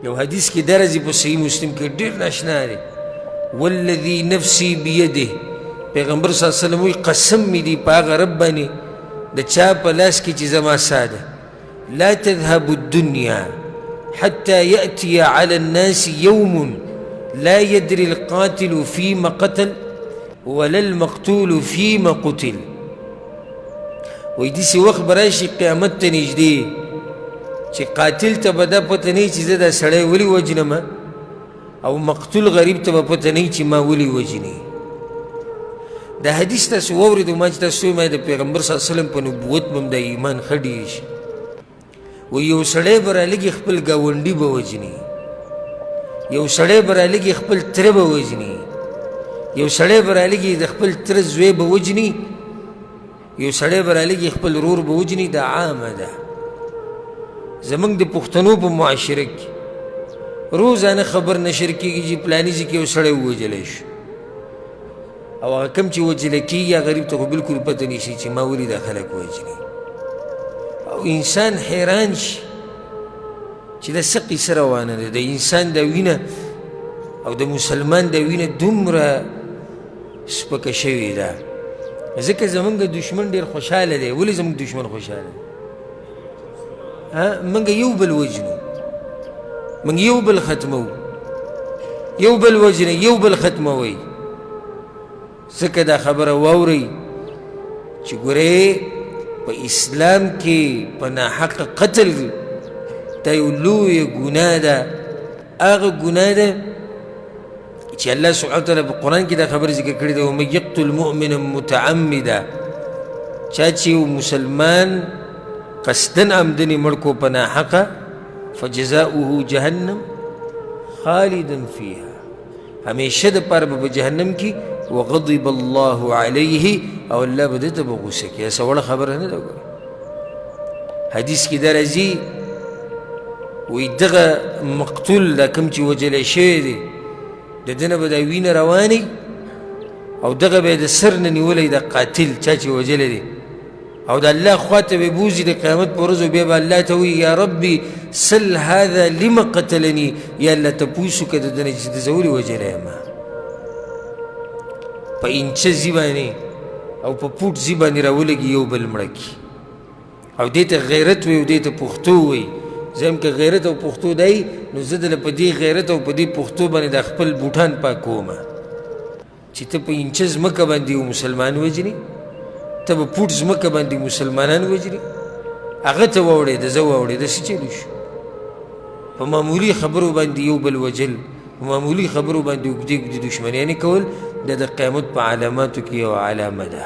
یو حدیث کې درځي په صحیح مسلم کې ډېر ناشنا دی والذي نفسي بيده پیغمبر صلی الله علیه وسلم وی قسم می دی په هغه رب باندې د چا په لاس کې چې زما ساده لا تذهب الدنيا حتى يأتي على الناس يوم لا يدري القاتل فيما قتل ولا المقتول فيما قتل وی داسې وخت به راشي قیامت ته نږدې چې قاتل ته به دا پته نه وي چې زه دا سړی ولې وجنم او مقتول غریب ته به پته نه وي چې ما ولې وجنې دا حدیث تاسو واورېدو ما چې تاسو وایي د پیغمبر صلی الله علیه وسلم په نبوت به هم دا ایمان ښه ډېر شي وایي یو سړی به رالګي خپل ګاونډي به وجني یو سړی به رالګي خپل تره به وجني یو سړی به رالګي د خپل تره زوی به وجني یو سړی به رالګي خپل ورور به وجني دا عامه ده زمونږ د پښتنو په معاشره کې روزانه خبر نشر کېږي چې پلاني ځای کې یو سړی ووژلی شو او هغه کوم چې وجلی کېږي هغه غریب ته خو بلکل پته نه شي چې ما ولې دا خلک وژني او انسان حیران شي چې دا څه قصه روانه ده د انسان دا وینه او د مسلمان دا وینه دومره سپکه شوې ده ځکه زمونږ دشمن ډېر خوشحاله دی ولې زمونږ دشمن خوشحاله دی منګ یو بل وجنو منګ یو بل ختمو یو بل وجنه یو بل ختموي ځکه دا خبره واورئ چې ګورې په اسلام کې په ناحقه قتل دا یو لویه ګناه ده هغه ګناه ده چې الله سبحانه وتعالی په قرآن کې دا خبره ذکر کړې ده ومن یقتل مؤمنا متعمدا چا چې یو مسلمان قصدن عمدنی مړکو په ناحقه فجزاؤه جهنم خالدا فيها همیشه د پاره به جهنم کې وغضب الله عليه او الله به دې ته به غوسه کوي څه وړه خبره نه ده حدیث کې درځي وی دغه مقتول دا کوم چې وجلی شوی دی د ده نه به دا وینه رواني او دغه به یې د سر نه نیولی د قاتل چا چې وجلی دی او د الله خواته به بوزي د قیامت په ورځ بیا به الله ته وایي یا ربي سل هذا لما قتلني یا الله تپوس وکړه د ده نه چې زه ولې وجلی یم په انچه ځي باندې او په پوټ ځي باندې راولګي یو بل مړه کي او دې ته غیرت وایي او دې ته پښتو وایي زه هم که غیرت او پښتو دی نو زه دله په دې غیرت او په دې پښتو باندې د خپل بوټان پاکومه چې ته په انچه ځمکه باندې یو مسلمان وجني ته به پوټ ځمکه باندې مسلمانان وجني هغه ته واوړېده زه واوړېده څه چلو شو په معمولي خبرو باندې یو بل وجل په معمولي خبرو باندې اوږدې اوږدې دښمنیانې کول دا د قیامت په علاماتو کې یوه علامه ده